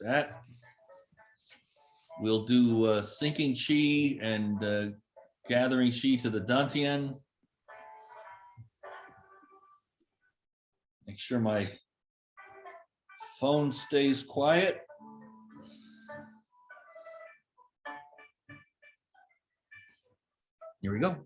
That. We'll do sinking chi and gathering chi to the dantian. Make sure my phone stays quiet. Here we go.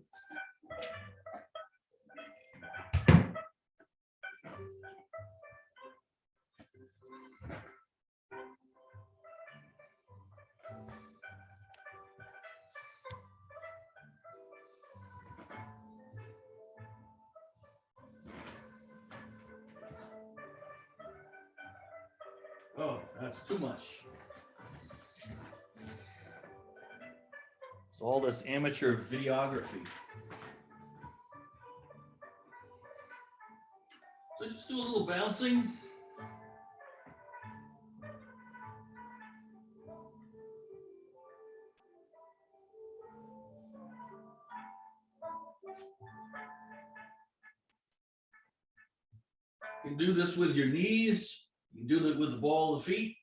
Oh, that's too much. It's all this amateur videography. So just do a little bouncing. You can do this with your knees. You can do it with the ball of the feet.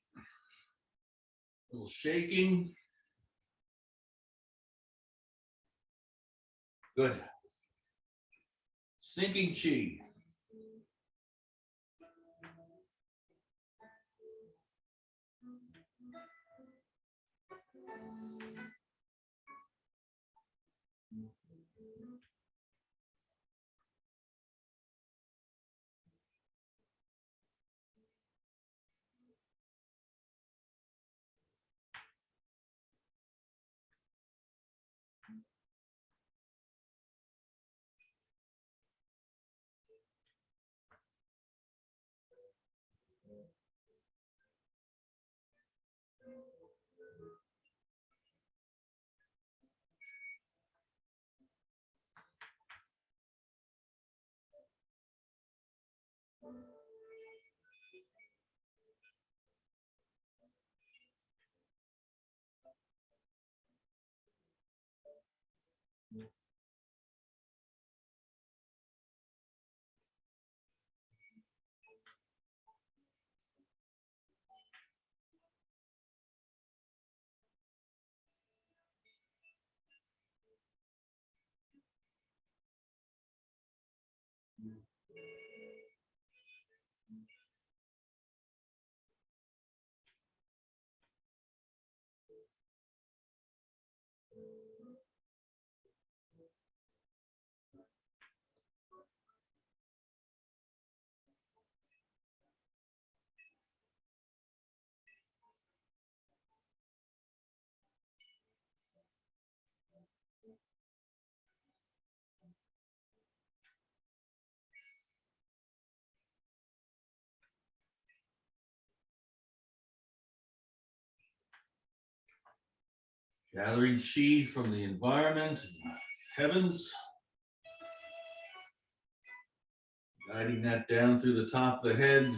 A little shaking. Good. Sinking chi. Gathering chi from the environment, heavens. Guiding that down through the top of the head.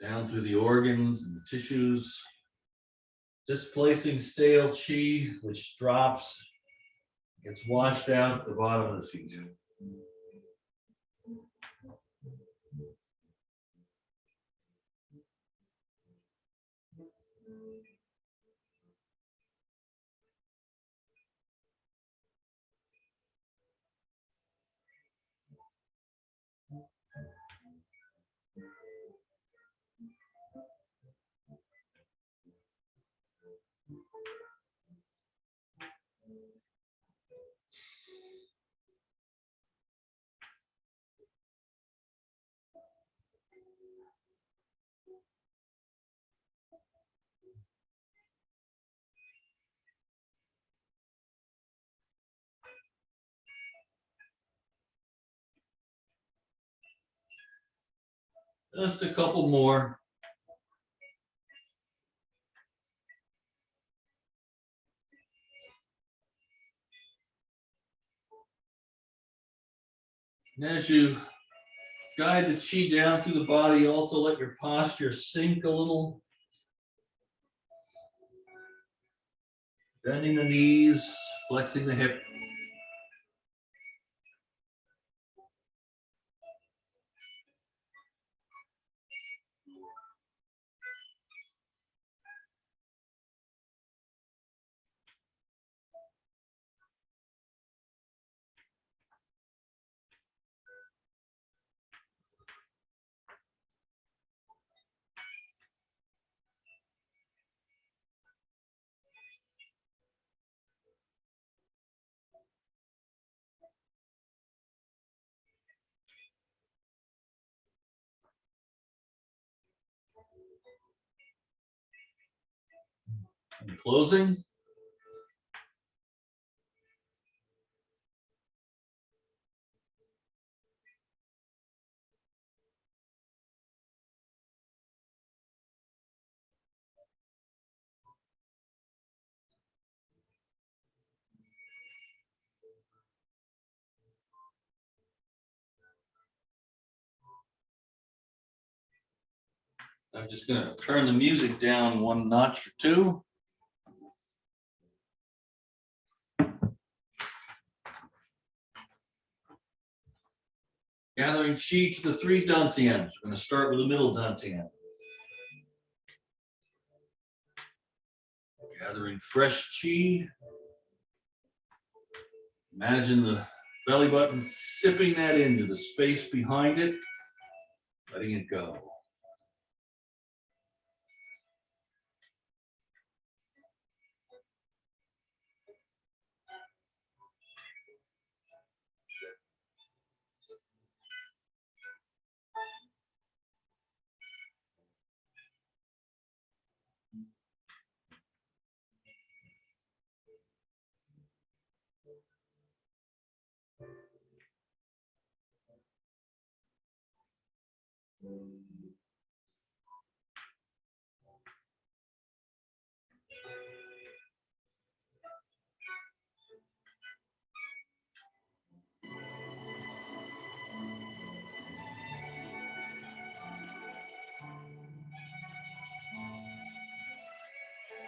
Down through the organs and the tissues. Displacing stale chi, which drops, gets washed out at the bottom of the feet. Just a couple more. And as you guide the chi down through the body, also let your posture sink a little. Bending the knees, flexing the hip. In closing, I'm just going to turn the music down one notch or two. Gathering Qi to the 3 dantians. We're going to start with the middle dantian. Gathering fresh Qi. Imagine the belly button sipping that into the space behind it, letting it go.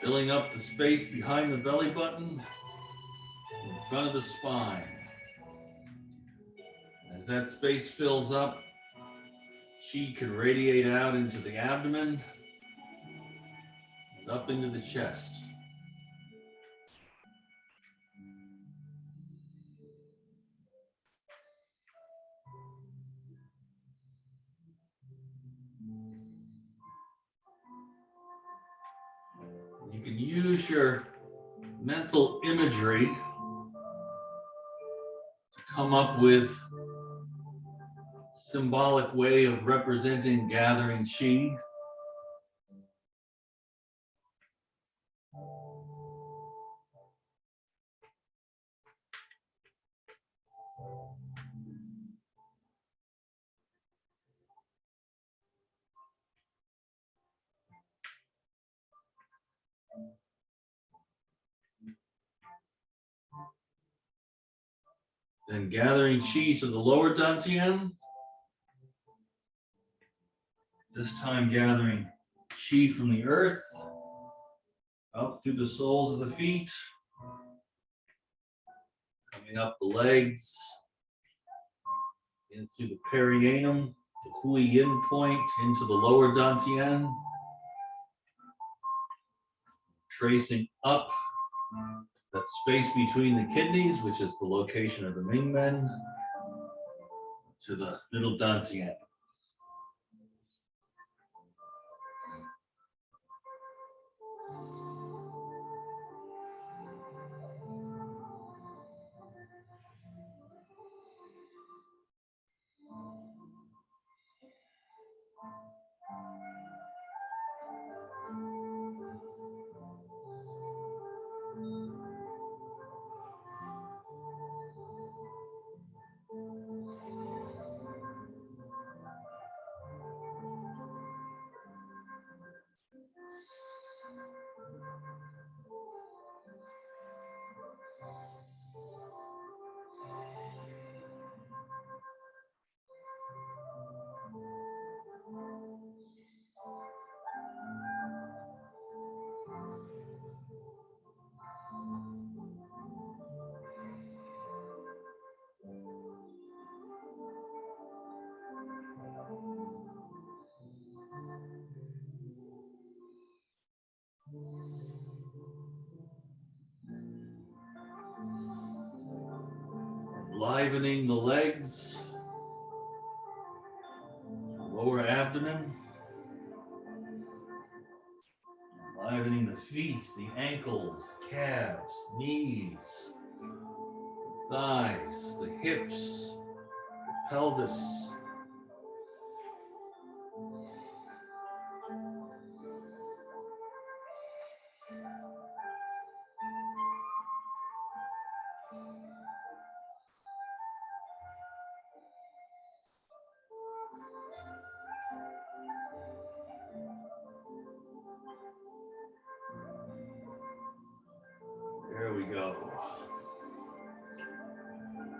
Filling up the space behind the belly button, in front of the spine. As that space fills up, Qi can radiate out into the abdomen, and up into the chest. You can use your mental imagery to come up with symbolic way of representing gathering Qi. Then gathering Qi to the lower dantian. This time gathering Qi from the earth up through the soles of the feet, coming up the legs, in through the perianum, the Hui Yin point, into the lower dantian, tracing up that space between the kidneys, which is the location of the Mingmen, to the middle dantian. Livening the legs, lower abdomen, livening the feet, the ankles, calves, knees, thighs, the hips, the pelvis. go.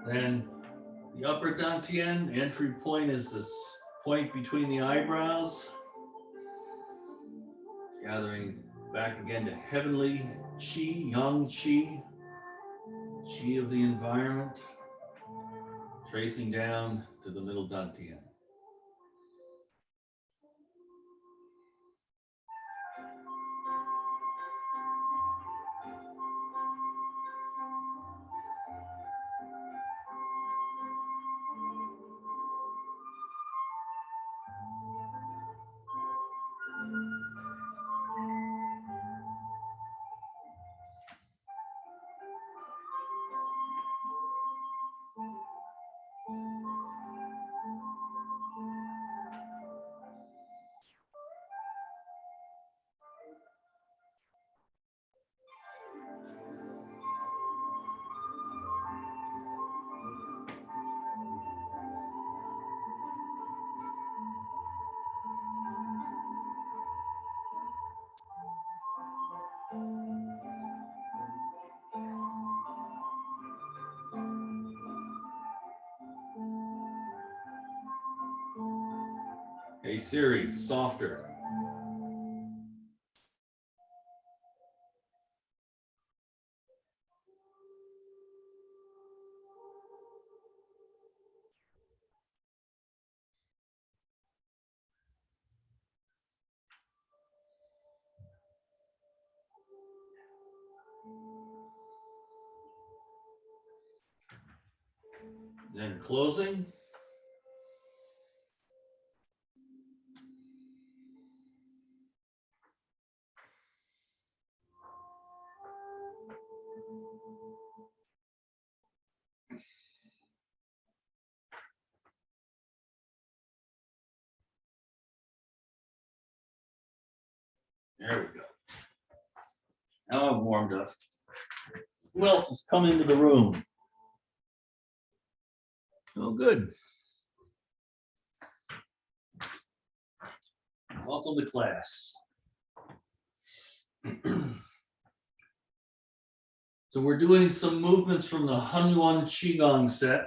Then the upper dantian, entry point is this point between the eyebrows. Gathering back again to heavenly qi, yang qi, qi of the environment. Tracing down to the middle dantian. Hey Siri, softer. Then closing. There we go. Now I'm warmed up. Who else has come into the room? Oh, good. Welcome to class. So we're doing some movements from the Hunyuan Qigong set.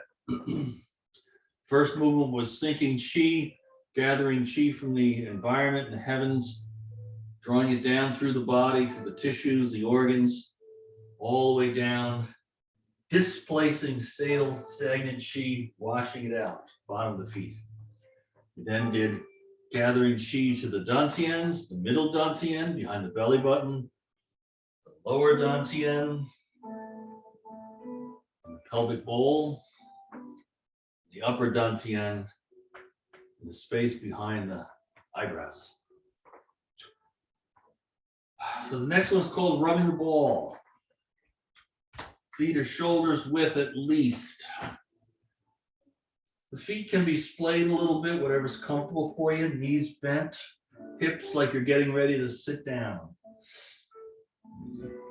First movement was sinking Qi, gathering Qi from the environment and the heavens, drawing it down through the body, through the tissues, the organs, all the way down, displacing stale, stagnant Qi, washing it out, bottom of the feet. We then did gathering Qi to the dantians, the middle dantian behind the belly button, the lower dantian, the pelvic bowl, the upper dantian, and the space behind the eyebrows. So the next one is called rubbing the ball. Feet or shoulders width at least. The feet can be splayed a little bit, whatever's comfortable for you. Knees bent, hips like you're getting ready to sit down.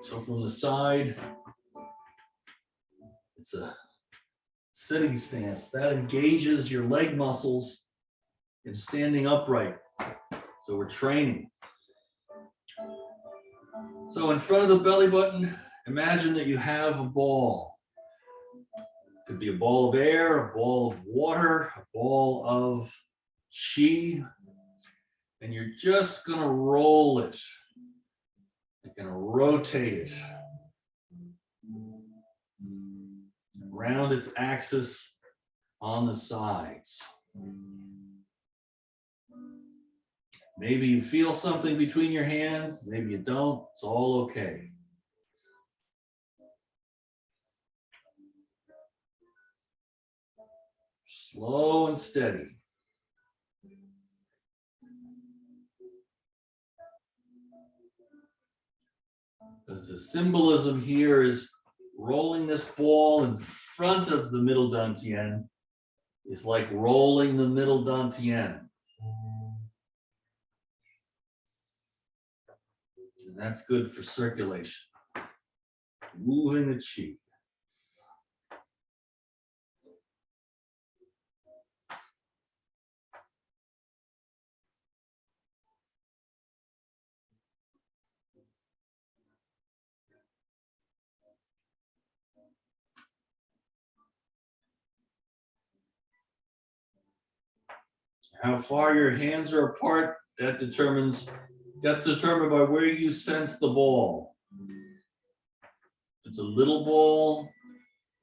So from the side, it's a sitting stance. That engages your leg muscles in standing upright. So we're training. So in front of the belly button, imagine that you have a ball. It could be a ball of air, a ball of water, a ball of qi, and you're just gonna roll it. You're gonna rotate it around its axis on the sides. Maybe you feel something between your hands, maybe you don't, it's all okay. Slow and steady. Because the symbolism here is rolling this ball in front of the middle dantian is like rolling the middle dantian. And that's good for circulation. Moving the qi. How far your hands are apart, that's determined by where you sense the ball. If it's a little ball,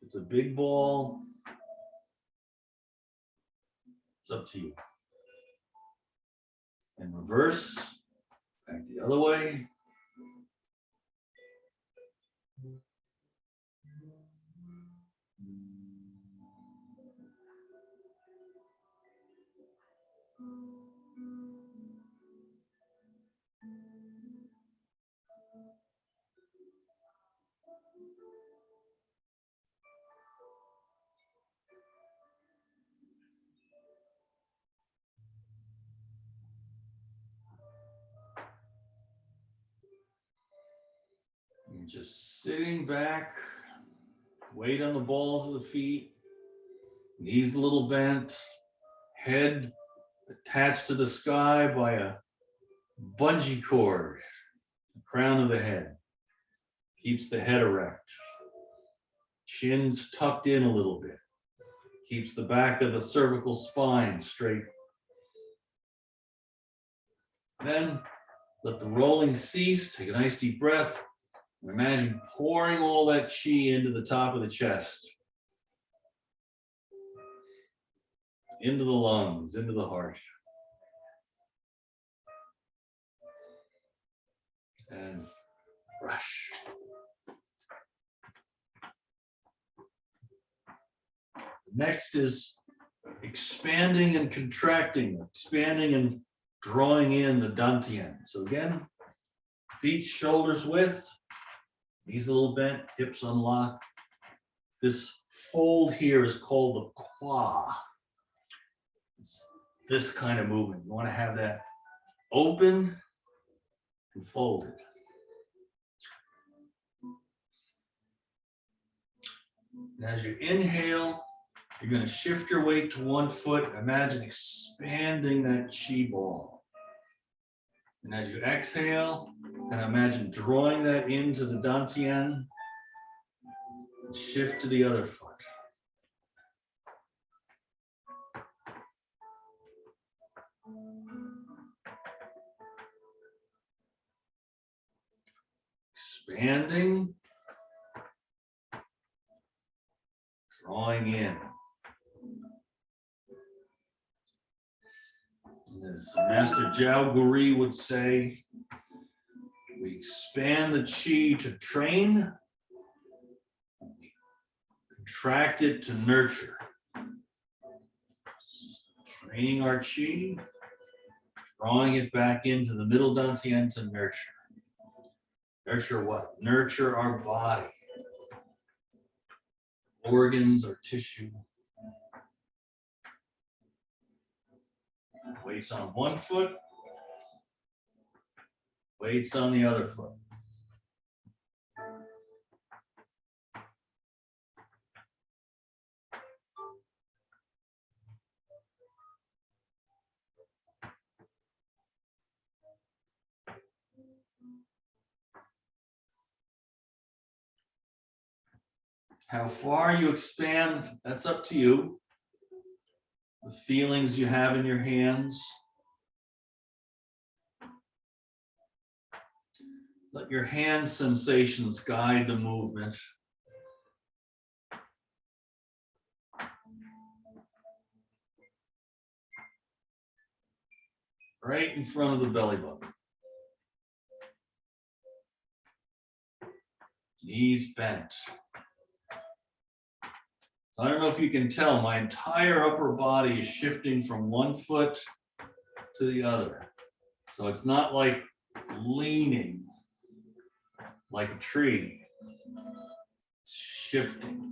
if it's a big ball, it's up to you. And reverse, back the other way. You're just sitting back, weight on the balls of the feet, knees a little bent, head attached to the sky by a bungee cord, the crown of the head. Keeps the head erect. Chin's tucked in a little bit. Keeps the back of the cervical spine straight. Then let the rolling cease. Take a nice deep breath. And imagine pouring all that chi into the top of the chest. Into the lungs, into the heart. And brush. Next is expanding and contracting, expanding and drawing in the dantian. So again, feet shoulders width, knees a little bent, hips unlocked. This fold here is called the qua. It's this kind of movement. You want to have that open and folded. And as you inhale, you're going to shift your weight to one foot. Imagine expanding that chi ball. And as you exhale, and imagine drawing that into the dantian. And shift to the other foot. Expanding. Drawing in. As Master Jiao Guri would say, we expand the chi to train, we contract it to nurture. Training our chi, drawing it back into the middle dantian to nurture. Nurture what? Nurture our body, organs, our tissue. Weights on one foot, weights on the other foot. How far you expand, that's up to you. The feelings you have in your hands. Let your hand sensations guide the movement. Right in front of the belly button. Knees bent. I don't know if you can tell, my entire upper body is shifting from one foot to the other. So it's not like leaning like a tree. It's shifting.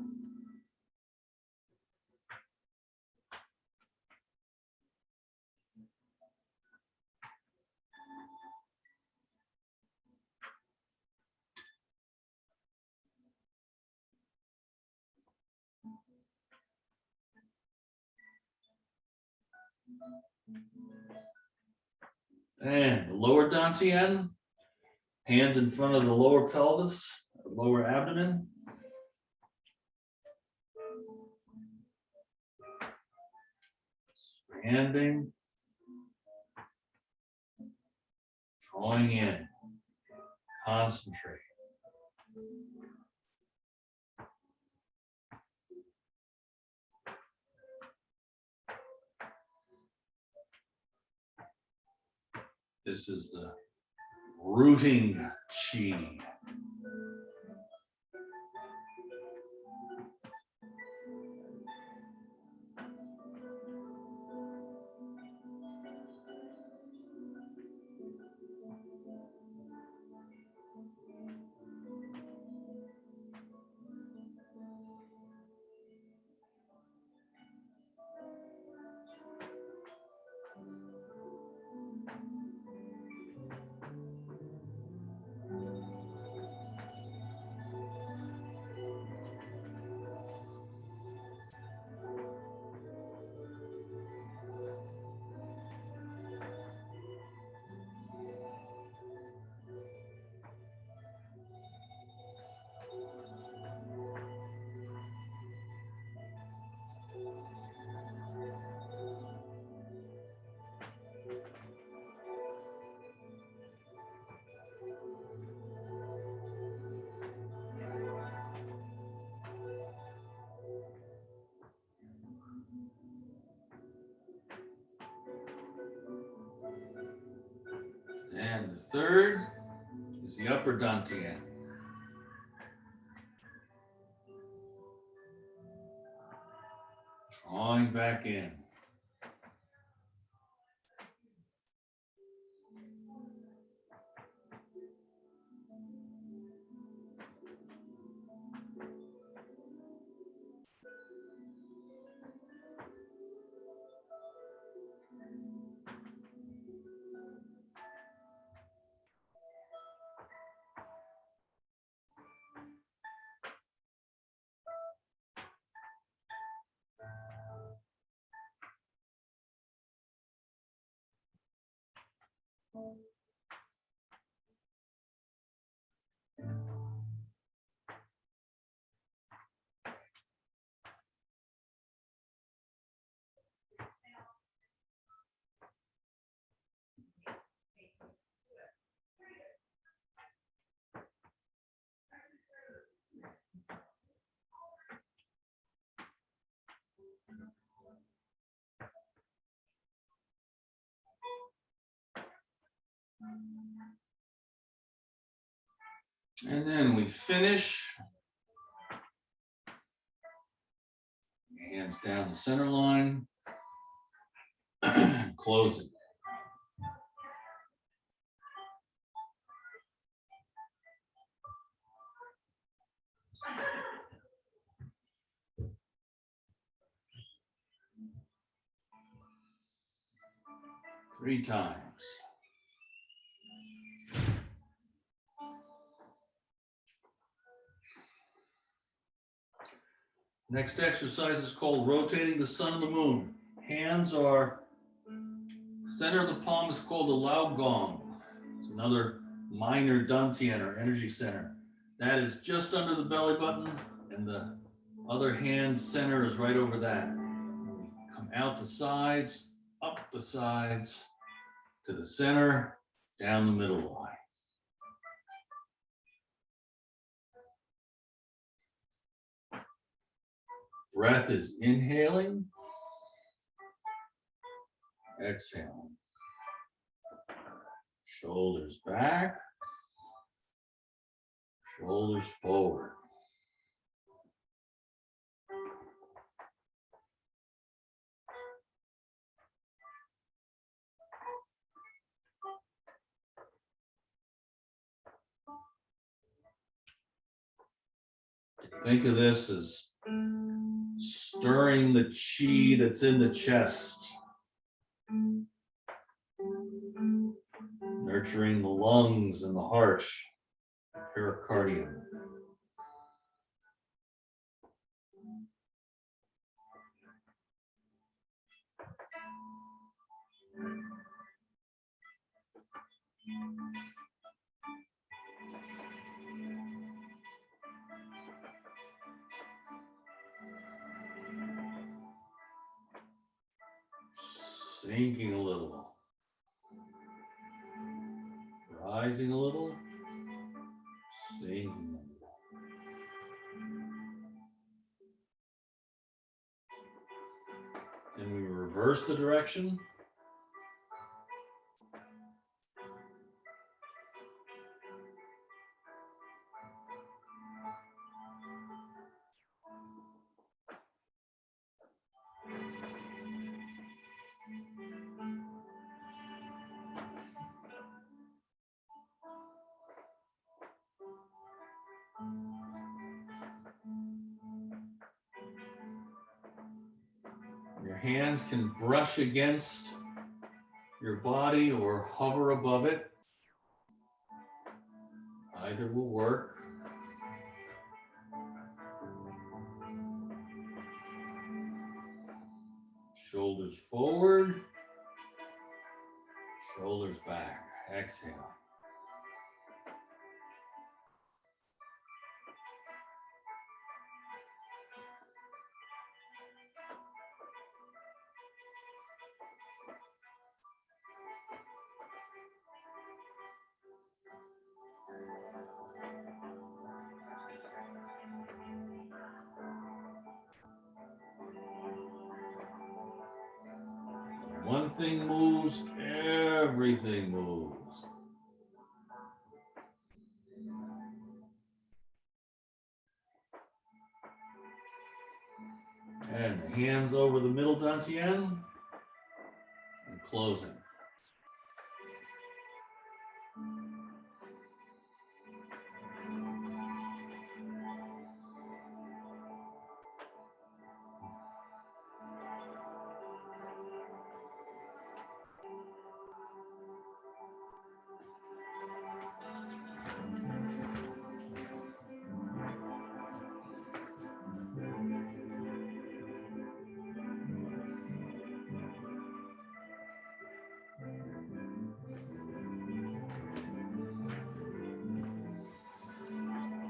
And the lower dantian, hands in front of the lower pelvis, lower abdomen. Expanding, drawing in. Concentrate. This is the rooting chi. And the third is the upper dantian. Drawing back in. And then we finish. Hands down the center line. Close it. Three times. Next exercise is called rotating the sun and the moon. Hands are, center of the palm is called the Lao Gong. It's another minor dantian or energy center. That is just under the belly button, and the other hand center is right over that. We come out the sides, up the sides, to the center, down the middle line. Breath is inhaling, exhaling. Shoulders back, shoulders forward. Think of this as stirring the chi that's in the chest. Nurturing the lungs and the heart, pericardium. Sinking a little. rising a little, sinking a little. And we reverse the direction. Your hands can brush against your body or hover above it. Either will work. Shoulders forward, shoulders back. Exhale. One thing moves, everything moves. And the hands over the middle dantian and closing.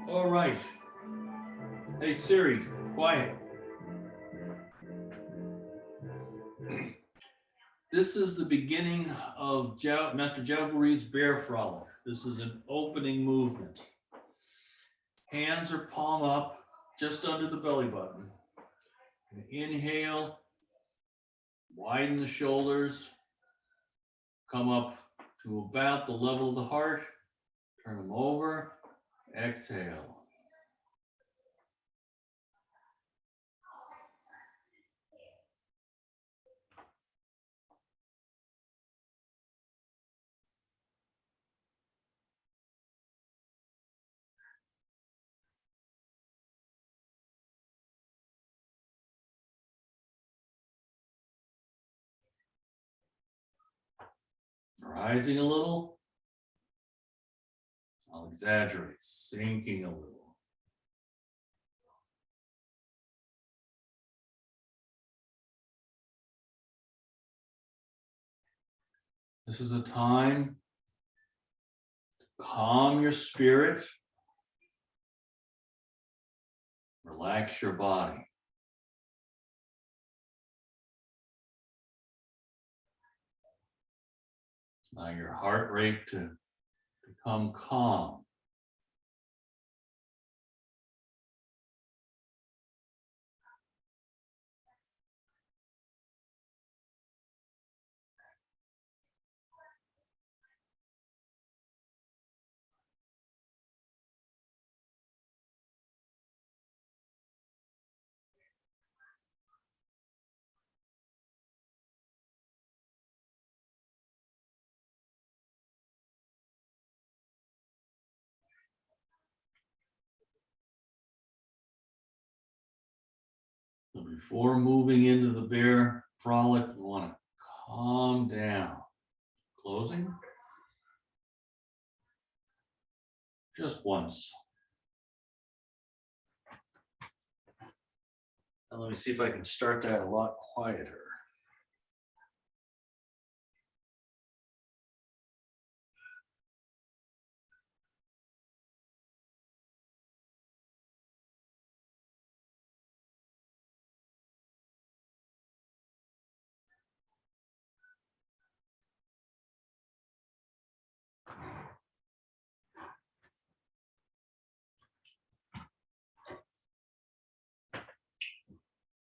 All right. Hey Siri, quiet. This is the beginning of Master Jamboree's bear frolic. This is an opening movement. Hands are palm up, just under the belly button. Inhale, widen the shoulders, come up to about the level of the heart, turn them over, exhale. Rising a little. I'll exaggerate, sinking a little. This is a time to calm your spirit, relax your body. Allow your heart rate to become calm. So before moving into the bear frolic, you want to calm down. Closing. Just once. And let me see if I can start that a lot quieter.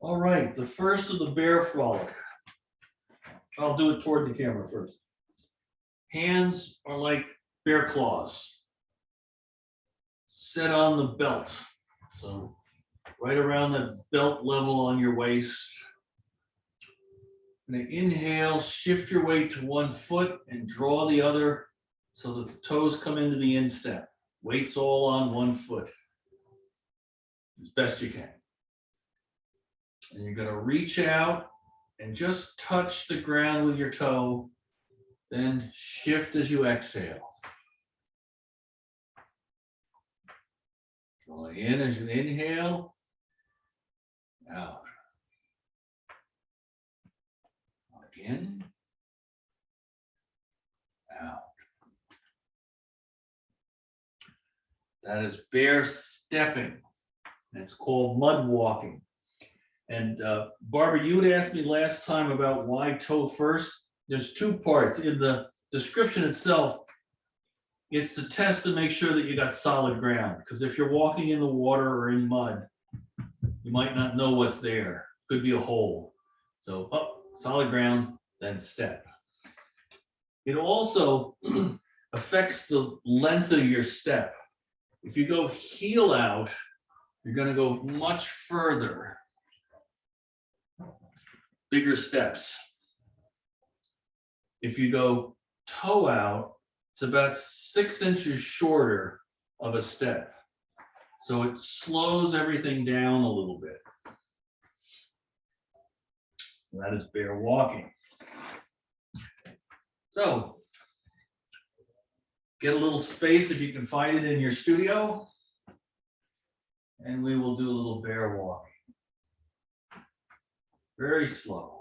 All right, the first of the bear frolic. I'll do it toward the camera first. Hands are like bear claws. Set on the belt. So right around the belt level on your waist. And inhale, shift your weight to one foot and draw the other so that the toes come into the instep. Weight's all on one foot as best you can. And you're going to reach out and just touch the ground with your toe, then shift as you exhale. Draw in as you inhale, out. In, out. That is bear stepping. It's called mud walking. And Barbara, you had asked me last time about why toe first. There's two parts. In the description itself, it's to test to make sure that you got solid ground. Because if you're walking in the water or in mud, you might not know what's there. Could be a hole. So up, solid ground, then step. It also affects the length of your step. If you go heel out, you're going to go much further. Bigger steps. If you go toe out, it's about 6 inches shorter of a step. So it slows everything down a little bit. That is bear walking. So get a little space if you can find it in your studio, and we will do a little bear walking. Very slow.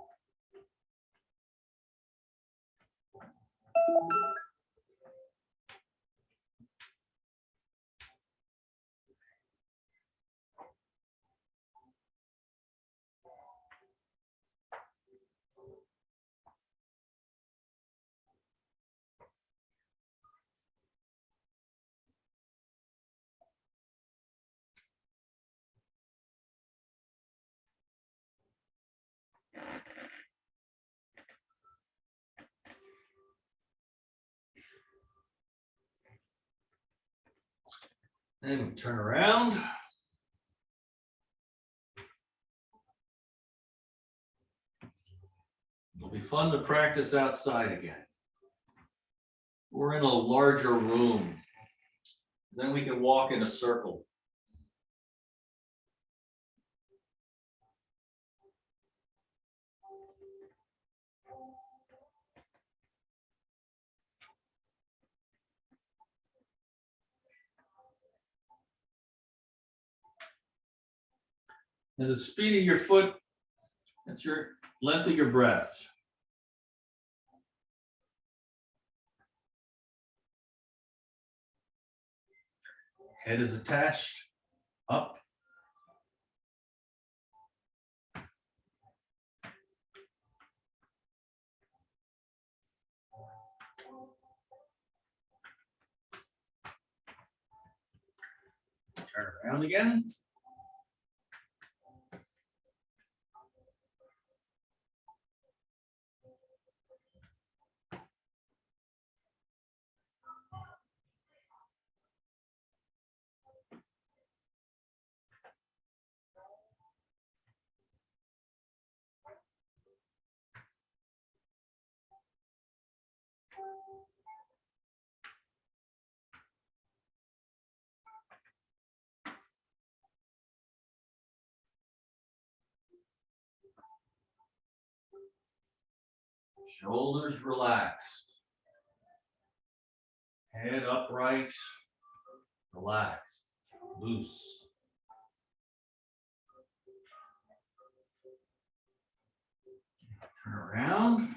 Then we turn around. It'll be fun to practice outside again. We're in a larger room. Then we can walk in a circle. And the speed of your foot, that's your length of your breath. Head is attached, up. Turn around again. Shoulders relaxed. Head upright, relaxed, loose. Turn around.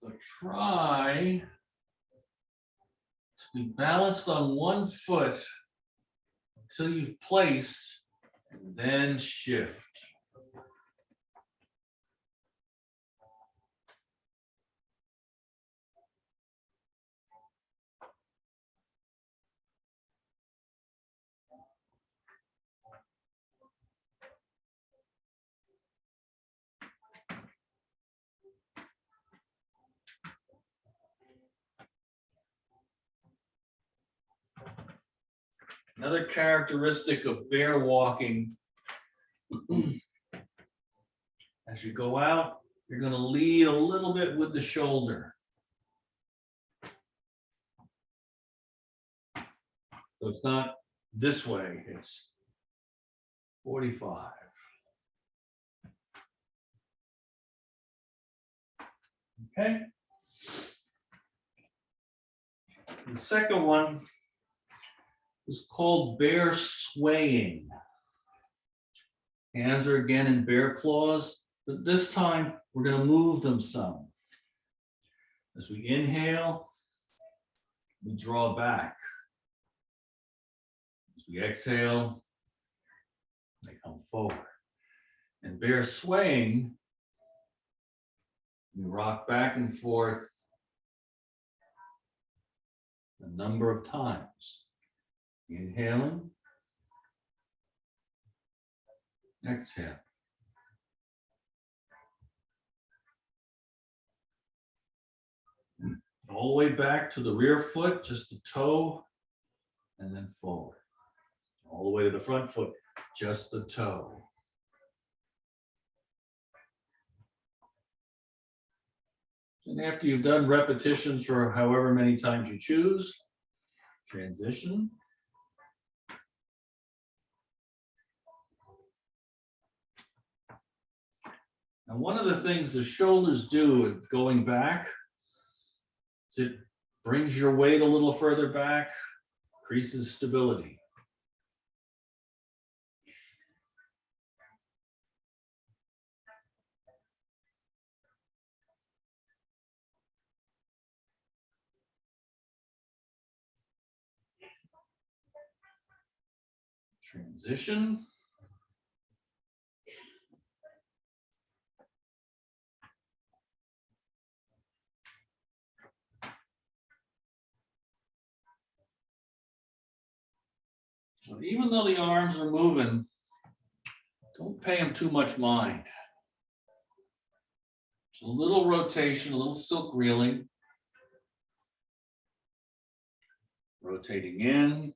So try to be balanced on one foot until you've placed, and then shift. Another characteristic of bear walking, as you go out, you're going to lead a little bit with the shoulder. So it's not this way, it's 45. Okay. The second one is called bear swaying. Hands are again in bear claws, but this time we're going to move them some. As we inhale, we draw back. As we exhale, they come forward. And bear swaying, we rock back and forth a number of times. Inhaling, exhale. All the way back to the rear foot, just the toe, and then forward. All the way to the front foot, just the toe. And after you've done repetitions for however many times you choose, transition. Now, one of the things the shoulders do going back is it brings your weight a little further back, increases stability. Transition. So even though the arms are moving, don't pay them too much mind. It's a little rotation, a little silk reeling. Rotating in,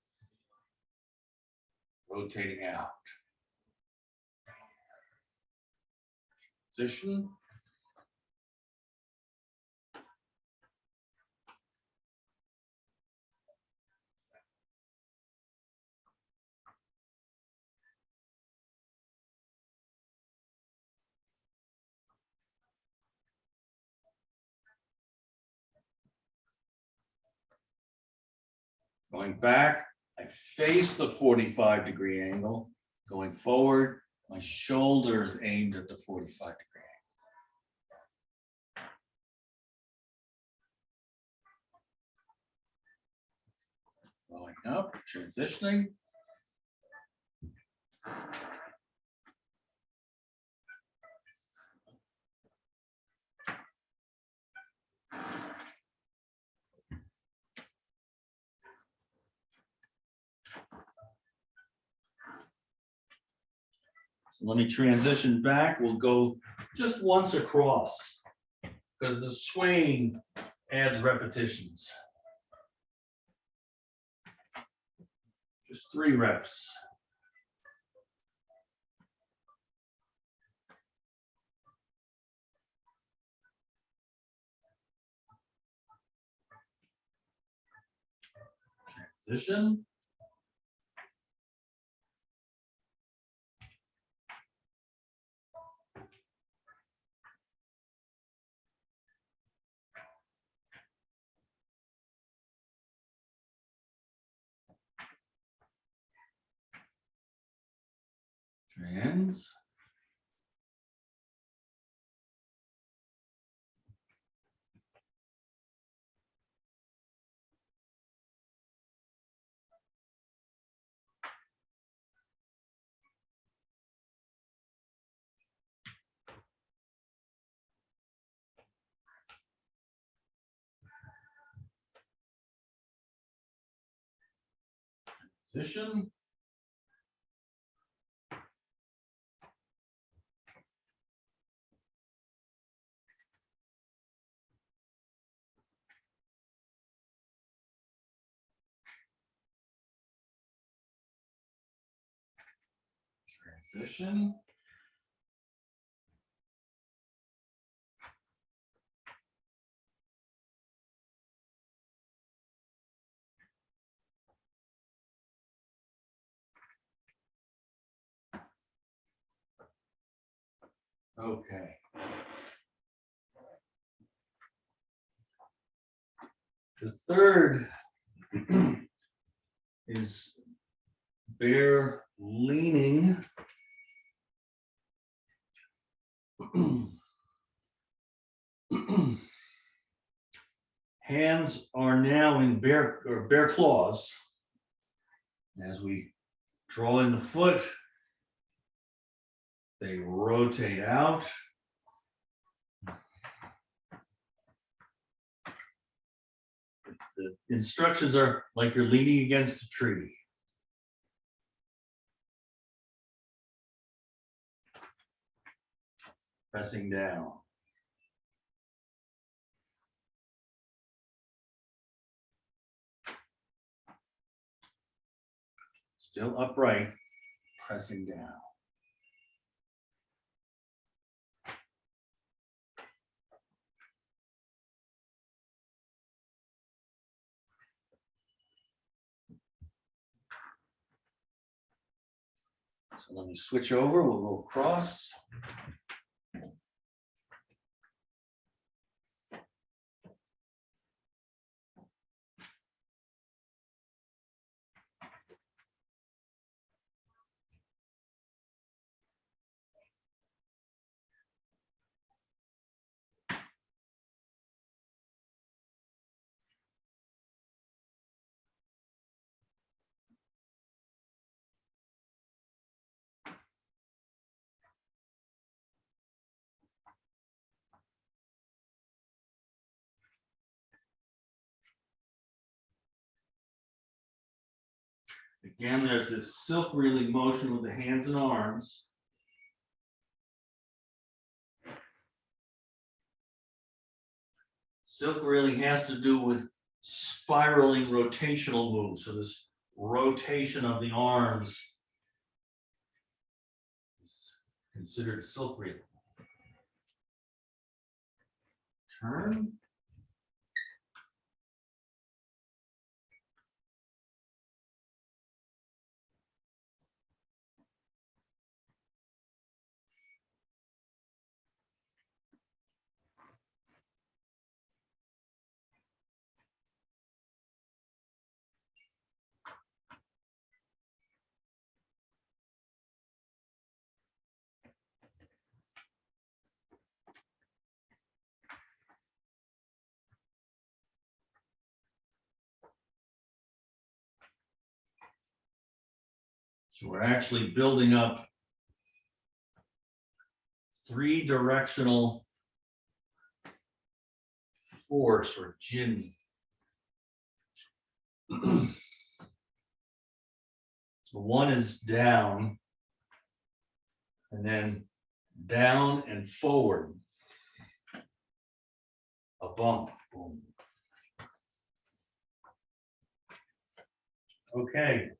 rotating out. Position. Going back, I face the 45-degree angle. Going forward, my shoulders aimed at the 45-degree angle. Going up, transitioning. So let me transition back. We'll go just once across because the swaying adds repetitions. Just 3 reps. Transition. Trans. Position. Transition. Okay. The third is bear leaning. Hands are now in bear claws. As we draw in the foot, they rotate out. The instructions are like you're leaning against a tree. Pressing down. Still upright, pressing down. So let me switch over, we'll go across. Again, there's this silk reeling motion with the hands and arms. Silk reeling has to do with spiraling rotational moves. So this rotation of the arms is considered silk reeling. Turn. So we're actually building up three directional force or jin. So one is down and then down and forward. A bump. Boom. Okay.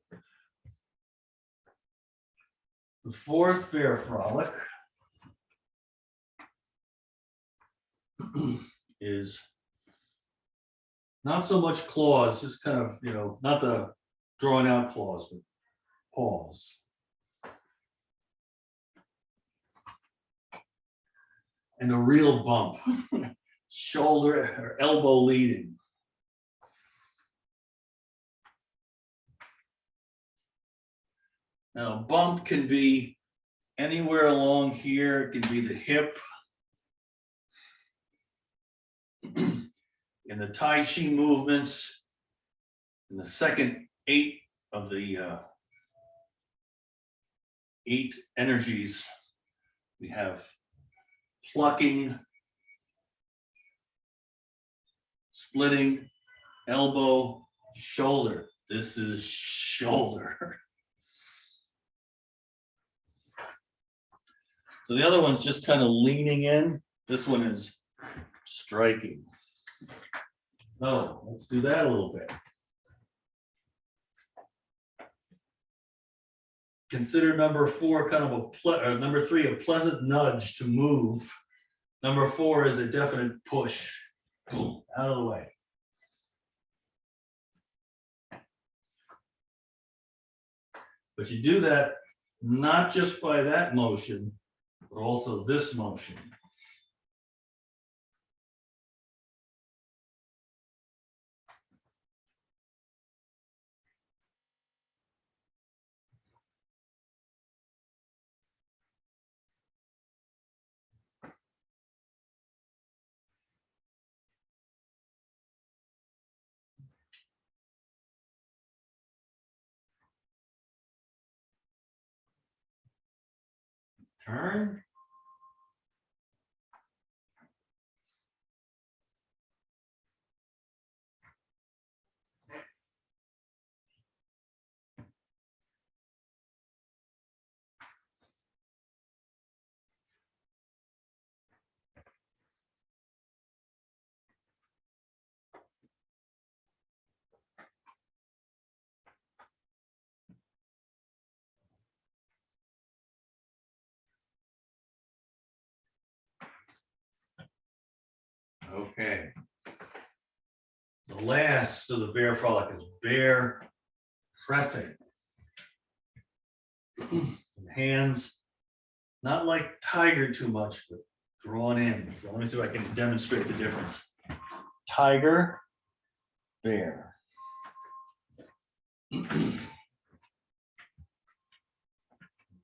The fourth bear frolic is not so much claws, just kind of, not the drawing out claws, but paws. And a real bump, shoulder or elbow leading. Now, a bump can be anywhere along here. It can be the hip. In the Tai Chi movements, in the second 8 of the 8 energies, we have plucking, splitting, elbow, shoulder. This is shoulder. So the other one's just kind of leaning in. This one is striking. So let's do that a little bit. consider number 4 kind of or number 3 a pleasant nudge to move. Number 4 is a definite push. Boom, out of the way. But you do that not just by that motion, but also this motion. Turn. Okay. The last of the bear frolic is bear pressing. Hands, not like tiger too much, but drawn in. So let me see if I can demonstrate the difference. Tiger, bear.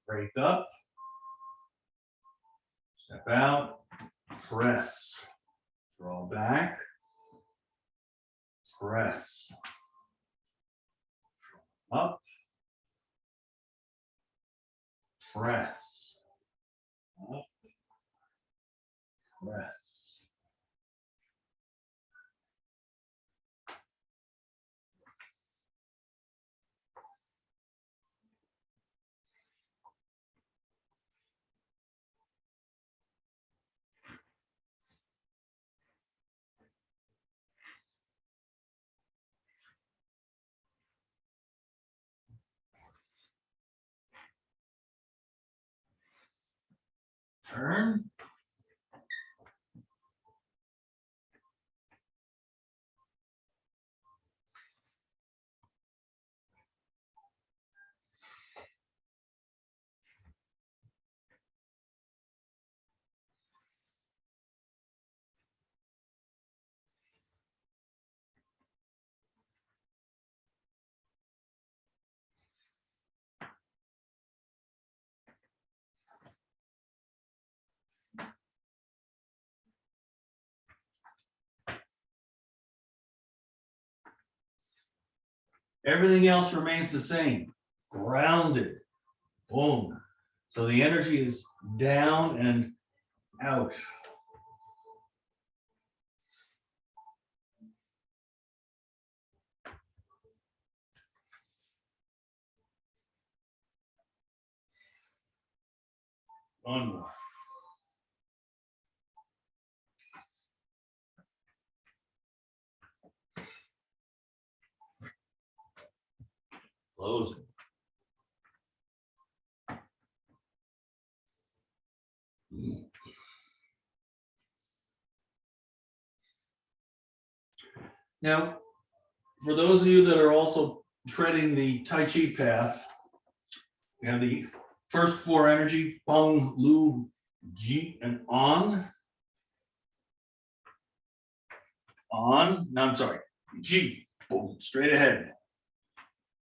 Break up, step out, press, draw back, press, up, press, up, press. Turn. Everything else remains the same. Grounded. Boom. So the energy is down and out. One more. Closing. Now, for those of you that are also treading the Tai Chi path, we have the first 4 energy, Bung, Lu, Ji, and On. On, no, I'm sorry, Ji, boom, straight ahead.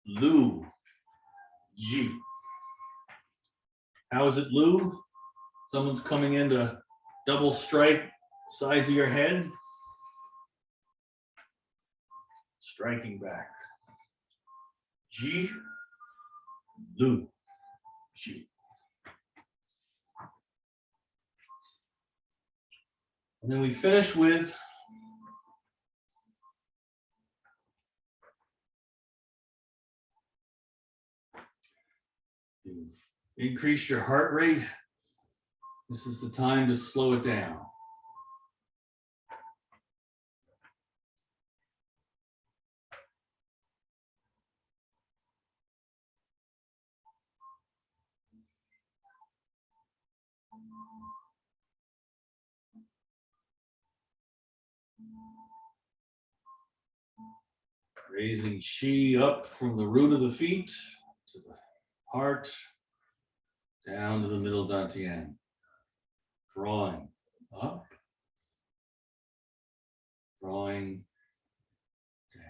Lu, Ji. How is it Lu? Someone's coming in to double strike size of your head. Striking back. Ji, Lu, Ji. And then we finish with you've increased your heart rate. This is the time to slow it down. Raising Qi up from the root of the feet to the heart, down to the middle dantian. Drawing up, drawing down.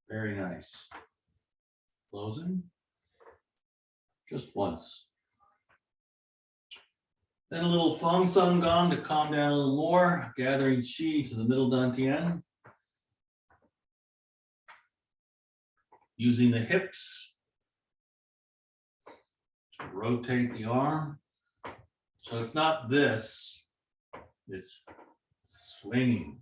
Very nice. Closing. Just once. Then a little Feng Sun Gong to calm down a little more, gathering Qi to the middle dantian. Using the hips to rotate the arm. So it's not this, it's swinging.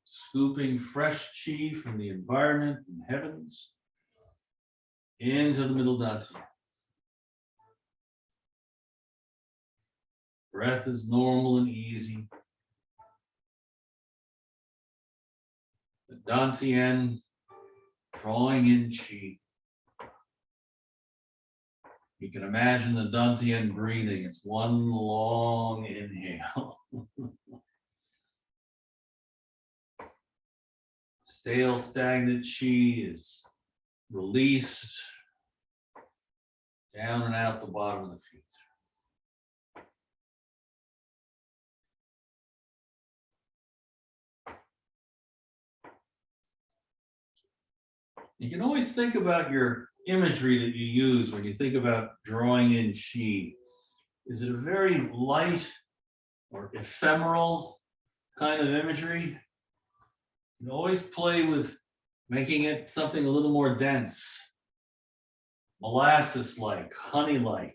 Scooping fresh Qi from the environment and heavens into the middle dantian. Breath is normal and easy. The dantian drawing in Qi. You can imagine the dantian breathing. It's one long inhale. Stale, stagnant Qi is released down and out the bottom of the feet. You can always think about your imagery that you use when you think about drawing in Qi. Is it a very light or ephemeral kind of imagery? You can always play with making it something a little more dense, molasses-like, honey-like.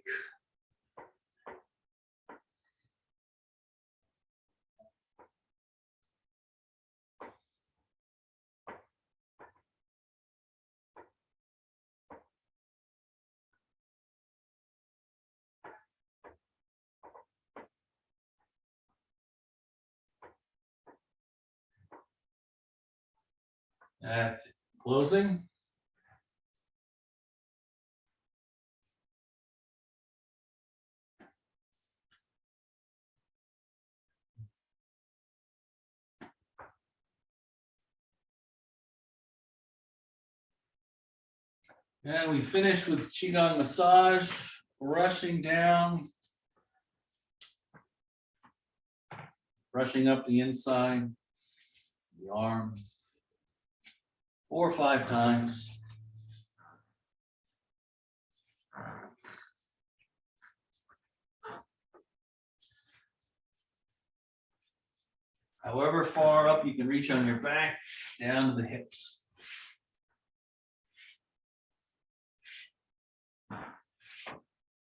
That's it. Closing. And we finish with Qigong massage, brushing down, brushing up the inside, the arm, 4 or 5 times. However far up you can reach on your back, down to the hips.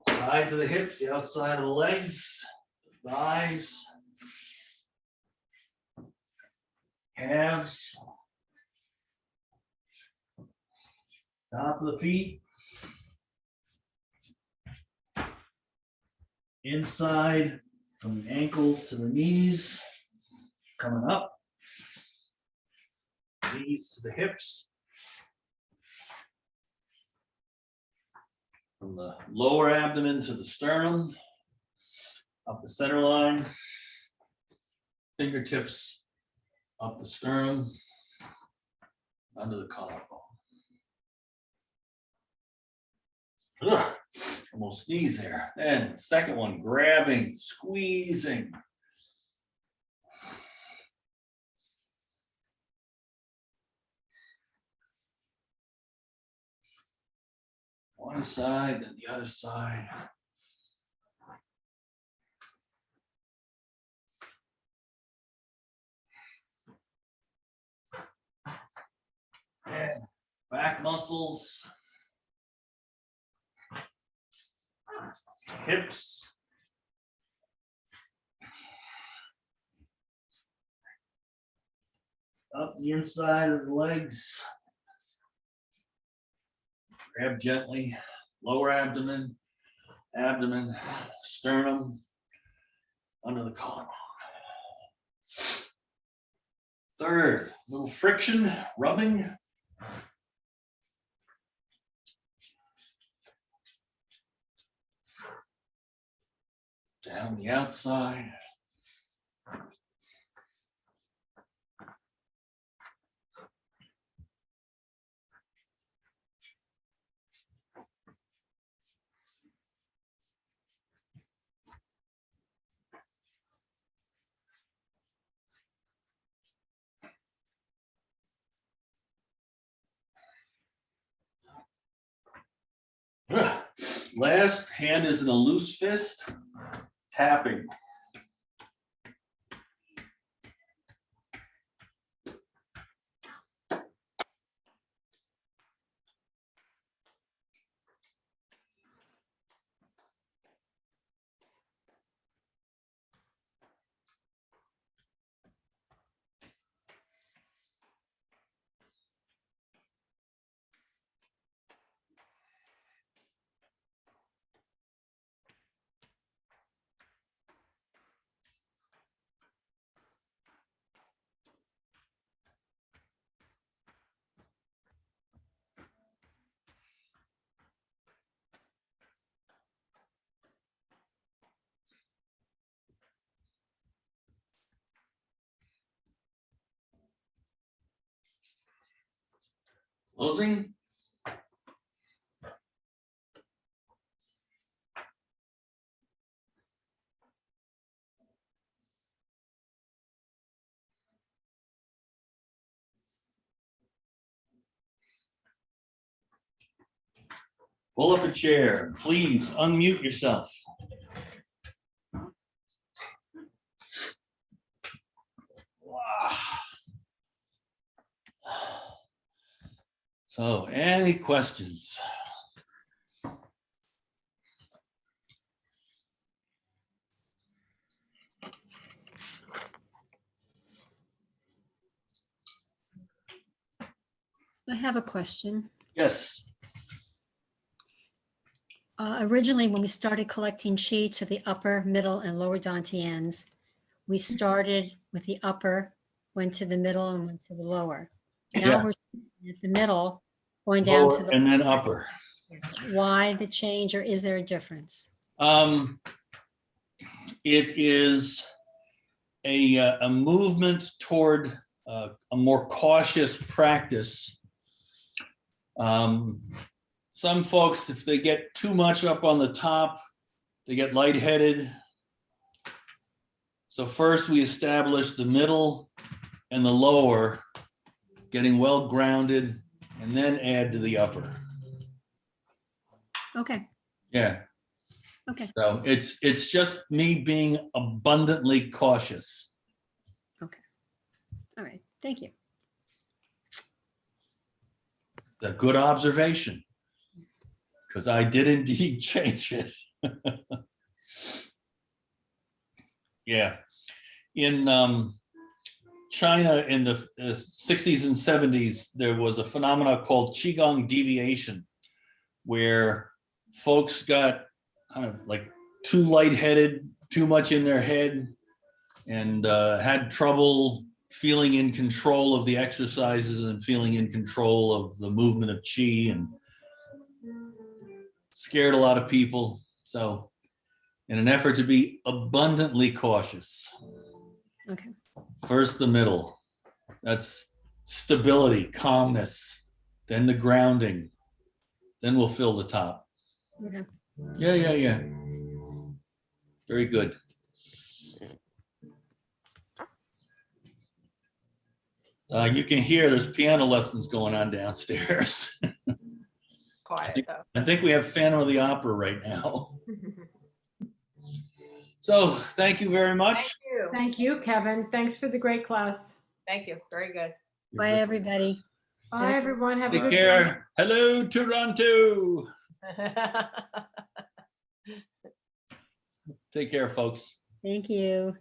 Sides of the hips, the outside of the legs, the thighs, calves, top of the feet, inside from the ankles to the knees, coming up, knees to the hips, from the lower abdomen to the sternum, up the center line, fingertips up the sternum, under the collarbone. Ugh, almost sneeze there. Then second one, grabbing, squeezing. One side, then the other side. And back muscles, hips, up the inside of the legs. Grab gently, lower abdomen, abdomen, sternum, under the collarbone. Third, little friction, rubbing. Down the outside. Last, hand is in a loose fist, tapping. Closing. Pull up a chair. Please unmute yourself. So, any questions? I have a question. Yes. Originally, when we started collecting qi to the upper, middle, and lower dantians, we started with the upper, went to the middle, and went to the lower. Now Yeah. we're at the middle, going down to Lower the. and then upper. Why the change, or is there a difference? It is a movement toward a more cautious practice. Some folks, if they get too much up on the top, they get lightheaded. So first we establish the middle and the lower, getting well grounded, and then add to the upper. Okay. Yeah. Okay. So it's just me being abundantly cautious. Okay. All right. Thank you. A good observation, because I did indeed change it. Yeah. In China in the 60s and 70s, there was a phenomenon called Qigong deviation, where folks got kind of like too lightheaded, too much in their head, and had trouble feeling in control of the exercises and feeling in control of the movement of qi, and scared a lot of people. So in an effort to be abundantly cautious, Okay. first the middle, that's stability, calmness, then the grounding, then we'll fill the top. Okay. Yeah. Very good. You can hear there's piano lessons going on downstairs. Quiet though. I think we have Phantom of the Opera right now. So thank you very much. Thank you. Thank you, Kevin. Thanks for the great class. Thank you. Very good. Bye, everybody. Bye, everyone. Have a Take good day. care. Hello, Toronto. Take care, folks. Thank you.